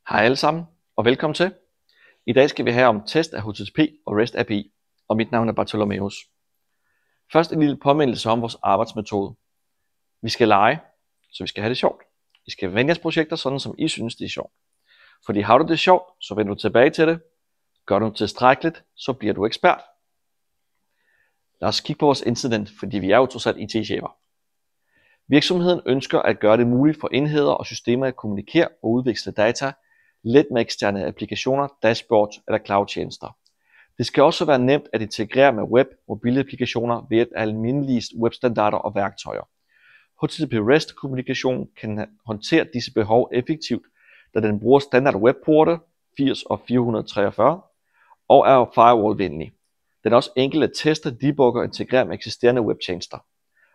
Hej alle sammen, og velkommen til. I dag skal vi have om test af HTTP og REST API, og mit navn er Bartholomeus. Først en lille påmindelse om vores arbejdsmetode. Vi skal lege, så vi skal have det sjovt. I skal vende jeres projekter sådan, som I synes, det er sjovt. Fordi har du det sjovt, så vender du tilbage til det. Gør du det tilstrækkeligt, så bliver du ekspert. Lad os kigge på vores incident, fordi vi er jo trods alt IT-chefer. Virksomheden ønsker at gøre det muligt for enheder og systemer at kommunikere og udveksle data let med eksterne applikationer, dashboards eller cloud-tjenester. Det skal også være nemt at integrere med web, mobile applikationer ved almindelige webstandarder og værktøjer. HTTP REST kommunikation kan håndtere disse behov effektivt, da den bruger standard webporte 80 og 443 og er firewall-venlig. Den er også enkel at teste, debugge og integrere med eksisterende webtjenester.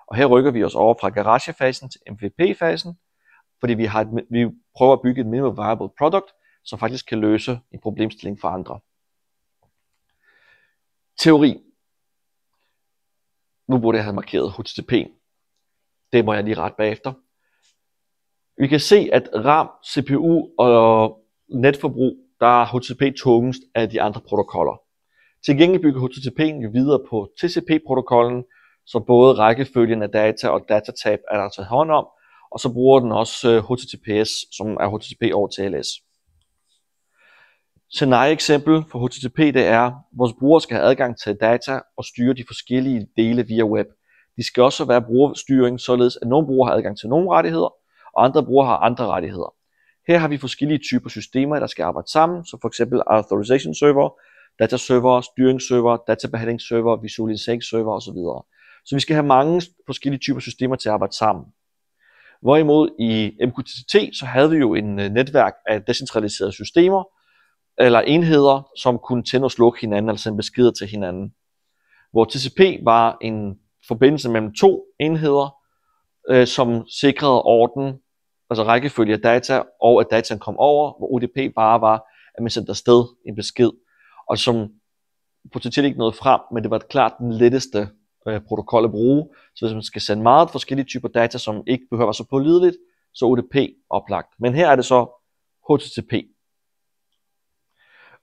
Og her rykker vi os over fra garagefasen til MVP-fasen, fordi vi prøver at bygge et minimum viable product, som faktisk kan løse en problemstilling for andre. Teori. Nu burde jeg have markeret HTTP. Det må jeg lige rette bagefter. Vi kan se, at RAM, CPU og netforbrug, der er HTTP tungest af de andre protokoller. Til gengæld bygger HTTP'en jo videre på TCP-protokollen, så både rækkefølgen af data og datatab er der taget hånd om, og så bruger den også HTTPS, som er HTTP over TLS. Scenarie-eksempel for HTTP det er, at vores brugere skal have adgang til data og styre de forskellige dele via web. De skal også være brugerstyring, således at nogle brugere har adgang til nogle rettigheder, og andre brugere har andre rettigheder. Her har vi forskellige typer systemer, der skal arbejde sammen, så f.eks. authorization server, dataserver, styringsserver, databehandlingsserver, visualiseringsserver osv. Så vi skal have mange forskellige typer systemer til at arbejde sammen. Hvorimod i MQTT så havde vi jo en netværk af decentraliserede systemer, eller enheder, som kunne tænde og slukke hinanden, altså sende beskeder til hinanden. Hvor TCP var en forbindelse mellem to enheder, som sikrede orden, altså rækkefølge af data, og at dataen kom over, hvor UDP bare var, at man sendte afsted en besked, og som potentielt ikke nåede frem, men det var klart den letteste protokol at bruge. Så hvis man skal sende meget forskellige typer data, som ikke behøver være så pålideligt, så UDP oplagt. Men her er det så HTTP.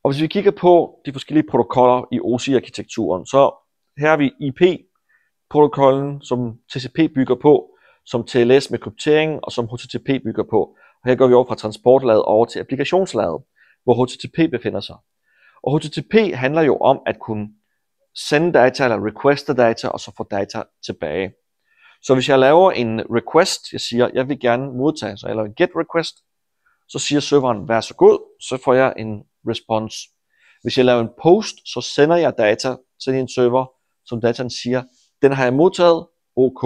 Og hvis vi kigger på de forskellige protokoller i OSI-arkitekturen, så her har vi IP-protokollen, som TCP bygger på, som TLS med kryptering, og som HTTP bygger på. Og her går vi over fra transportlaget over til applikationslaget, hvor HTTP befinder sig. Og HTTP handler jo om at kunne sende data eller requeste data, og så få data tilbage. Så hvis jeg laver en request, jeg siger, jeg vil gerne modtage, så jeg laver en get request, så siger serveren, vær så god, så får jeg en response. Hvis jeg laver en post, så sender jeg data til en server, som dataen siger, den har jeg modtaget, OK.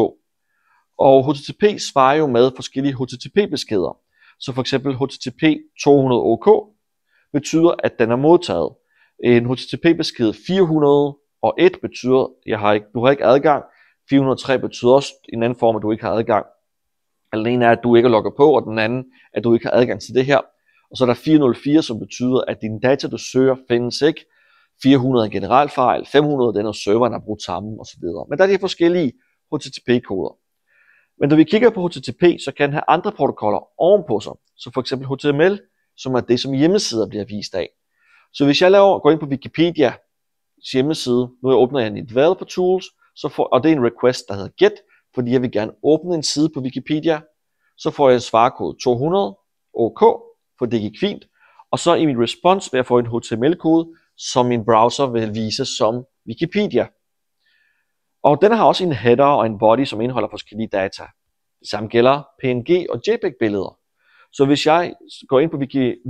Og HTTP svarer jo med forskellige HTTP-beskeder. Så for eksempel HTTP 200 OK betyder, at den er modtaget. En HTTP-besked 401 betyder, du har ikke adgang. 403 betyder også en anden form, at du ikke har adgang. Den ene er, at du ikke er logget på, og den anden, at du ikke har adgang til det her. Og så er der 404, som betyder, at dine data, du søger, findes ikke. 400 er generalfejl, 500 den er serveren er brugt sammen osv. Men der er de forskellige HTTP-koder. Men når vi kigger på HTTP, så kan den have andre protokoller ovenpå sig. Så for eksempel HTML, som er det, som hjemmesider bliver vist af. Så hvis jeg går ind på Wikipedia hjemmeside, nu åbner jeg en developer tools, og det er en request, der hedder get, fordi jeg vil gerne åbne en side på Wikipedia, så får jeg svarkode 200, OK, for det gik fint, og så i min response vil jeg få en HTML-kode, som min browser vil vise som Wikipedia. Og den har også en header og en body, som indeholder forskellige data. Det samme gælder PNG og JPEG-billeder. Så hvis jeg går ind på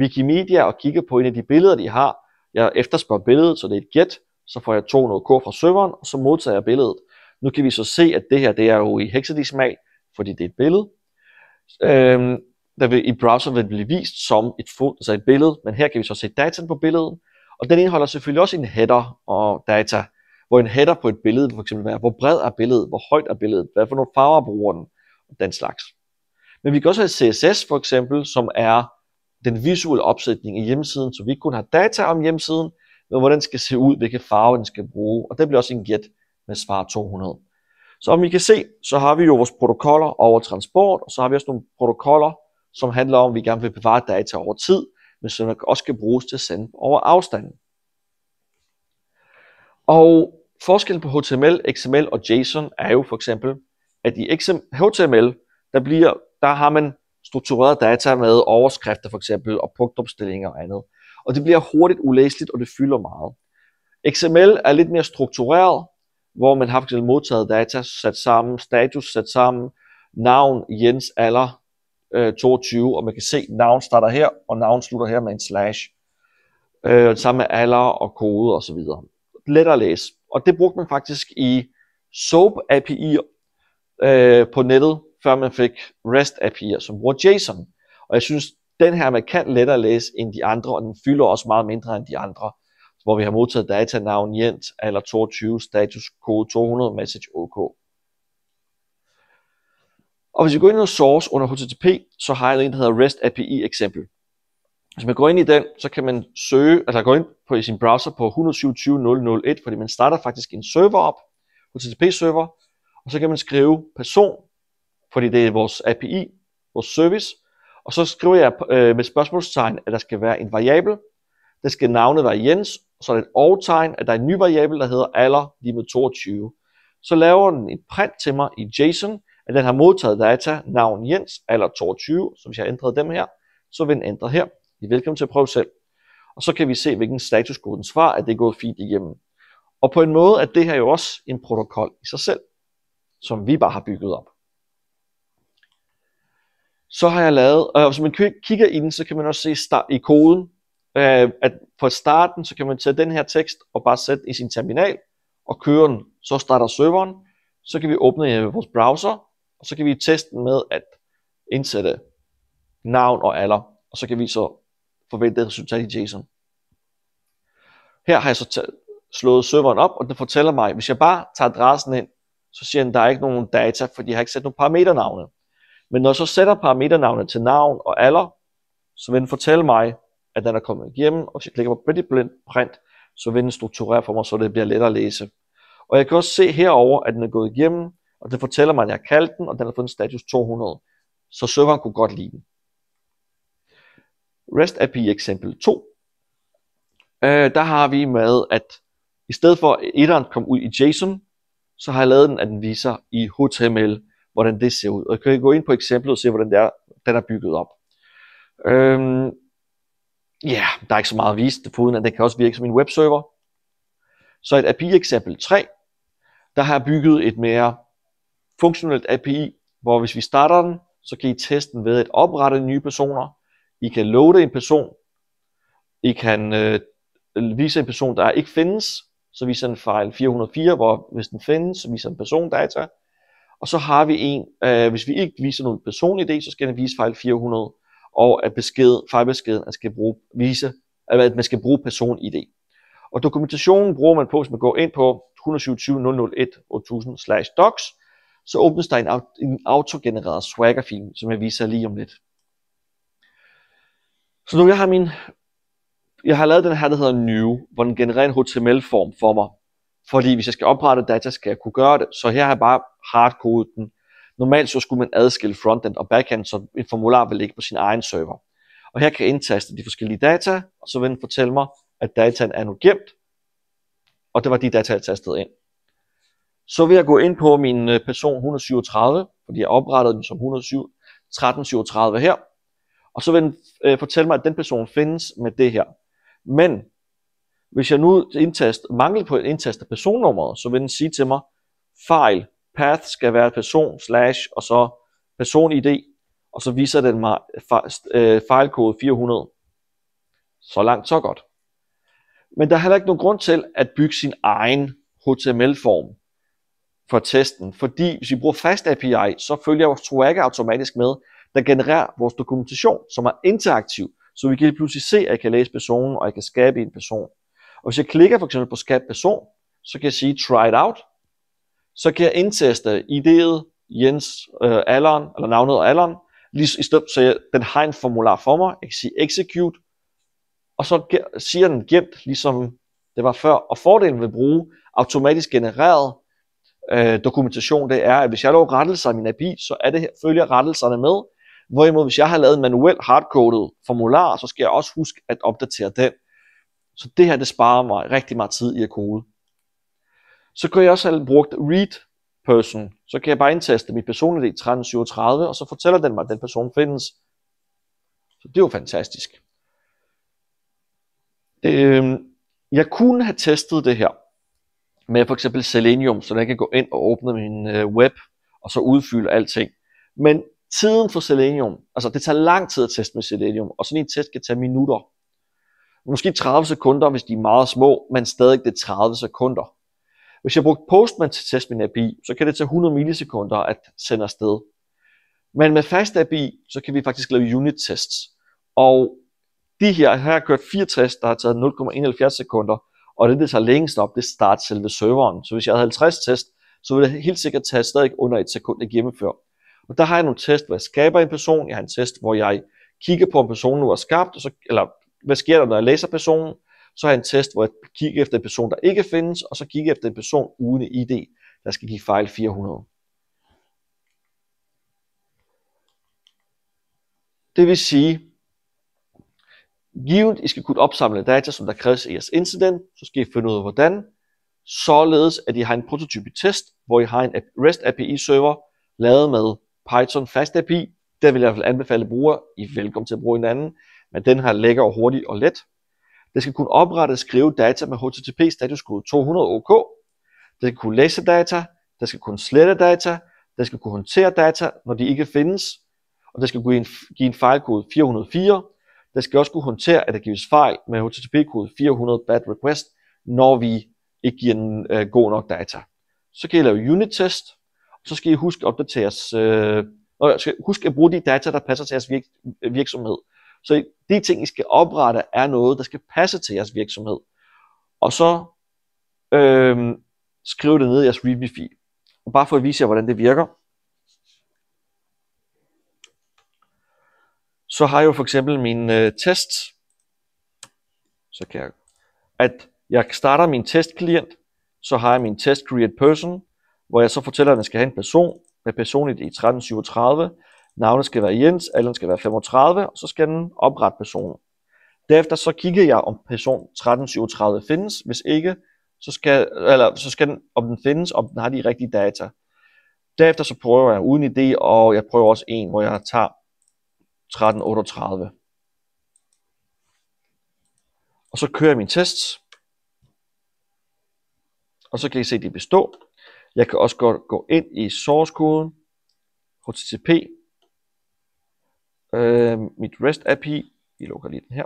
Wikimedia og kigger på en af de billeder, de har, jeg efterspørger billedet, så det er et get, så får jeg 200k fra serveren, og så modtager jeg billedet. Nu kan vi så se, at det her det er jo i hexadecimal, fordi det er et billede. Der vil i browser vil blive vist som et billede, men her kan vi så se dataen på billedet. Og den indeholder selvfølgelig også en header og data, hvor en header på et billede vil f.eks. være, hvor bred er billedet, hvor højt er billedet, hvad for nogle farver bruger den, og den slags. Men vi kan også have CSS for eksempel, som er den visuelle opsætning i hjemmesiden, så vi ikke kun har data om hjemmesiden, men hvordan den skal se ud, hvilke farver den skal bruge, og det bliver også en get med svar 200. Så om I kan se, så har vi jo vores protokoller over transport, og så har vi også nogle protokoller, som handler om, at vi gerne vil bevare data over tid, men som også kan bruges til at sende over afstanden. Og forskellen på HTML, XML og JSON er jo for eksempel, at i HTML, der har man struktureret data med overskrifter for eksempel, og punktopstillinger og andet. Og det bliver hurtigt ulæseligt, og det fylder meget. XML er lidt mere struktureret, hvor man har for eksempel modtaget data sat sammen, status sat sammen, navn, Jens, alder, 22, og man kan se, at navn starter her, og navn slutter her med en slash. Sammen med alder og kode osv. Let at læse. Og det brugte man faktisk i SOAP API'er på nettet, før man fik REST API'er, som bruger JSON. Og jeg synes, den her man kan lettere læse end de andre, og den fylder også meget mindre end de andre, hvor vi har modtaget data, navn, Jens, alder 22, status, kode 200, message, OK. Og hvis vi går ind i source under HTTP, så har jeg en, der hedder REST API eksempel. Hvis man går ind i den, så kan man søge, altså gå ind på i sin browser på 127.0.0.1, fordi man starter faktisk en server op, HTTP-server, og så kan man skrive person, fordi det er vores API, vores service, og så skriver jeg med spørgsmålstegn, at der skal være en variabel, der skal navnet være Jens, og så er det et og-tegn, at der er en ny variabel, der hedder alder lige med 22. Så laver den et print til mig i JSON, at den har modtaget data, navn Jens, alder 22, så hvis jeg har ændret dem her, så vil den ændre her. I er velkommen til at prøve selv. Og så kan vi se, hvilken statuskode den svarer, at det er gået fint igennem. Og på en måde er det her jo også en protokol i sig selv, som vi bare har bygget op. Så har jeg lavet, og hvis man kigger i den, så kan man også se i koden, at på starten, så kan man tage den her tekst og bare sætte i sin terminal og køre den. Så starter serveren, så kan vi åbne vores browser, og så kan vi teste den med at indsætte navn og alder, og så kan vi så forvente et resultat i JSON. Her har jeg så slået serveren op, og den fortæller mig, hvis jeg bare tager adressen ind, så siger den, at der er ikke nogen data, fordi jeg har ikke sat nogen parameternavne. Men når jeg så sætter parameternavnet til navn og alder, så vil den fortælle mig, at den er kommet igennem, og hvis jeg klikker på Pretty Print, så vil den strukturere for mig, så det bliver lettere at læse. Og jeg kan også se herover, at den er gået igennem, og den fortæller mig, at jeg har kaldt den, og den har fået en status 200. Så serveren kunne godt lide den. REST API eksempel 2. Der har vi med, at i stedet for at etteren kom ud i JSON, så har jeg lavet den, at den viser i HTML, hvordan det ser ud. Og jeg kan gå ind på eksemplet og se, hvordan den er bygget op. Der er ikke så meget at vise det, foruden at den kan også virke som en webserver. Så et API eksempel 3, der har jeg bygget et mere funktionelt API, hvor hvis vi starter den, så kan I teste den ved at oprette nye personer. I kan loade en person. I kan vise en person, der ikke findes. Så viser den file 404, hvor hvis den findes, så viser den persondata. Og så har vi en, hvis vi ikke viser nogen person-ID, så skal den vise file 400. Og at filebeskeden at man skal bruge person-ID. Og dokumentationen bruger man på, hvis man går ind på 127.0.0.1.8000/docs, så åbnes der en autogenereret Swagger-fil, som jeg viser lige om lidt. Så nu jeg har lavet den her, der hedder New, hvor den genererer en HTML-form for mig. Fordi hvis jeg skal oprette data, skal jeg kunne gøre det. Så her har jeg bare hardkodet den. Normalt så skulle man adskille frontend og backend, så en formular vil ligge på sin egen server. Og her kan jeg indtaste de forskellige data, og så vil den fortælle mig, at dataen er nu gemt. Og det var de data, jeg tastede ind. Så vil jeg gå ind på min person 137, fordi jeg oprettede den som 1337 her. Og så vil den fortælle mig, at den person findes med det her. Men hvis jeg nu mangler på at indtaste personnummeret, så vil den sige til mig, file path skal være person / og så person-id, og så viser den mig filekode 400. Så langt, så godt. Men der er heller ikke nogen grund til at bygge sin egen HTML-form for testen, fordi hvis vi bruger Fast API, så følger vores Swagger automatisk med, der genererer vores dokumentation, som er interaktiv, så vi kan lige pludselig se, at jeg kan læse personen, og jeg kan skabe en person. Og hvis jeg klikker for eksempel på skab person, så kan jeg sige try it out, så kan jeg indtaste ID'et, Jens, alderen, eller navnet og alderen, lige i stedet, så den har en formular for mig. Jeg kan sige execute, og så siger den gemt, ligesom det var før. Og fordelen ved at bruge automatisk genereret dokumentation, det er, at hvis jeg laver rettelser i min API, så følger rettelserne med, Hvorimod hvis jeg har lavet en manuel hardcoded formular, så skal jeg også huske at opdatere den. Så det her, det sparer mig rigtig meget tid i at kode. Så kan jeg også have brugt read person. Så kan jeg bare indtaste mit person-ID 1337, og så fortæller den mig, at den person findes. Så det er jo fantastisk. Jeg kunne have testet det her med for eksempel Selenium, så jeg kan gå ind og åbne min web, og så udfylde alting. Men tiden for Selenium, altså det tager lang tid at teste med Selenium, og sådan en test kan tage minutter. Måske 30 sekunder, hvis de er meget små, men stadig det er 30 sekunder. Hvis jeg brugte Postman til at teste min API, så kan det tage 100 millisekunder at sende afsted. Men med Fast API, så kan vi faktisk lave unit tests. Og de her har jeg kørt 4 tests, der har taget 0,71 sekunder, og det tager længst op, det starter selve serveren. Så hvis jeg havde 50 tests, så ville det helt sikkert tage stadig under 1 sekund at gennemføre. Og der har jeg nogle tests, hvor jeg skaber en person. Jeg har en test, hvor jeg kigger på, om personen nu er skabt, og så, eller hvad sker der, når jeg læser personen. Så har jeg en test, hvor jeg kigger efter en person, der ikke findes, og så kigger efter en person uden ID, der skal give fejl 400. Det vil sige, givet I skal kunne opsamle data, som der kræves i jeres incident, så skal I finde ud af hvordan, således at I har en prototype test, hvor I har en REST API server, lavet med Python Fast API. Der vil jeg i hvert fald anbefale brugere. I er velkommen til at bruge en anden, men den her lækker og hurtig og let. Det skal kunne oprette og skrive data med HTTP statuskode 200 OK. Det skal kunne læse data, det skal kunne slette data, det skal kunne håndtere data, når de ikke findes, og det skal kunne give en fejlkode 404. Det skal også kunne håndtere, at der gives fejl med HTTP-kode 400 bad request, når vi ikke giver den god nok data. Så kan I lave unit test, og så skal I huske at opdatere husk at bruge de data, der passer til jeres virksomhed. Så de ting, I skal oprette, er noget, der skal passe til jeres virksomhed. Og så skriv det ned i jeres README-fil. Og bare for at vise jer, hvordan det virker. Så har jeg jo for eksempel min test. Så kan jeg starter min testklient. Så har jeg min test create person, hvor jeg så fortæller, at den skal have en person med person-ID 1337. Navnet skal være Jens, alderen skal være 35, og så skal den oprette personen. Derefter så kigger jeg, om person 1337 findes. Hvis ikke, så skal den, om den findes, om den har de rigtige data. Derefter så prøver jeg uden idé, og jeg prøver også en, hvor jeg tager 1338. Og så kører jeg min tests. Og så kan I se, at de består. Jeg kan også godt gå ind i source-koden, HTTP, mit REST API, I lukker lige den her.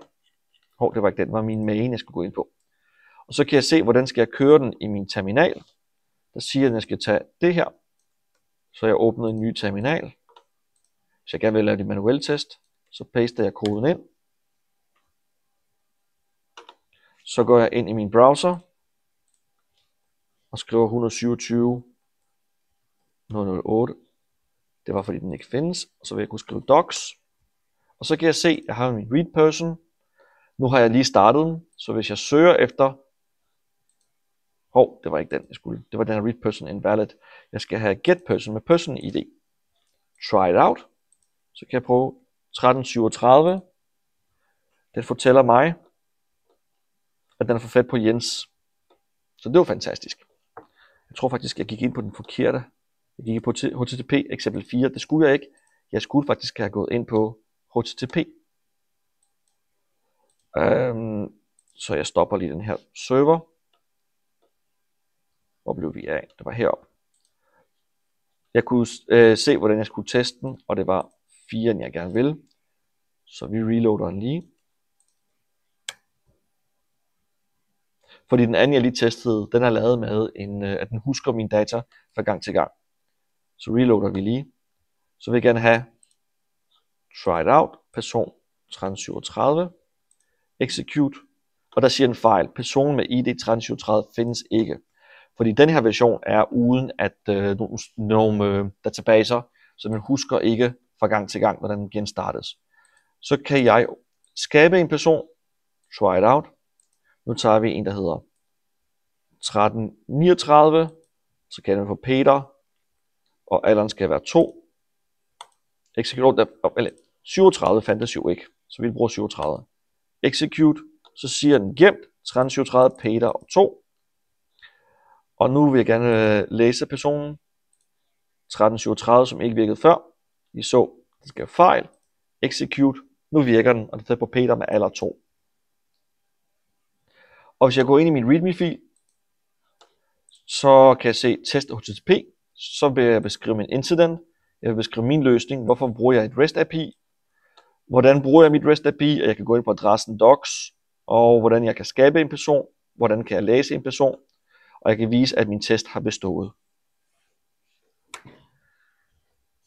Det var ikke den, det var min main, jeg skulle gå ind på. Og så kan jeg se, hvordan skal jeg køre den i min terminal. Der siger, at jeg skal tage det her. Så jeg åbner en ny terminal. Hvis jeg gerne vil lave det manuelle test, så paster jeg koden ind. Så går jeg ind i min browser og skriver 127.008. Det var fordi den ikke findes. Og så vil jeg kunne skrive docs. Og så kan jeg se, at jeg har min read person. Nu har jeg lige startet den. Så hvis jeg søger efter... det var ikke den, jeg skulle. Det var den her read person invalid. Jeg skal have get person med person ID. Try it out. Så kan jeg prøve 1337. Den fortæller mig, at den har fået fat på Jens. Så det var fantastisk. Jeg tror faktisk, jeg gik ind på den forkerte. Jeg gik på HTTP eksempel 4. Det skulle jeg ikke. Jeg skulle faktisk have gået ind på HTTP. Så jeg stopper lige den her server. Hvor blev vi af? Det var heroppe. Jeg kunne se, hvordan jeg skulle teste den, og det var 4, jeg gerne ville. Så vi reloader den lige. Fordi den anden, jeg lige testede, den er lavet med, at den husker mine data fra gang til gang. Så reloader vi lige. Så vil jeg gerne have try it out, person 1337, execute, og der siger en fejl. Personen med ID 1337 findes ikke. Fordi den her version er uden at nogle databaser, så den husker ikke fra gang til gang, hvordan den genstartes. Så kan jeg skabe en person, try it out. Nu tager vi en, der hedder 1339, så kan den få Peter, og alderen skal være 2. execute, eller 37 fandtes jo ikke, så vi bruger 37. Execute, så siger den gemt 1337 Peter og 2. Og nu vil jeg gerne læse personen 1337, som ikke virkede før. Vi så, den skal fejl. Execute, nu virker den, og det er på Peter med alder 2. Og hvis jeg går ind i min readme-fil, så kan jeg se test HTTP, så vil jeg beskrive min incident, jeg vil beskrive min løsning, hvorfor bruger jeg et REST API, hvordan bruger jeg mit REST API, og jeg kan gå ind på adressen docs, og hvordan jeg kan skabe en person, hvordan kan jeg læse en person, og jeg kan vise, at min test har bestået.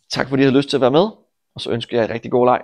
Tak fordi I havde lyst til at være med, og så ønsker jeg en rigtig god leg.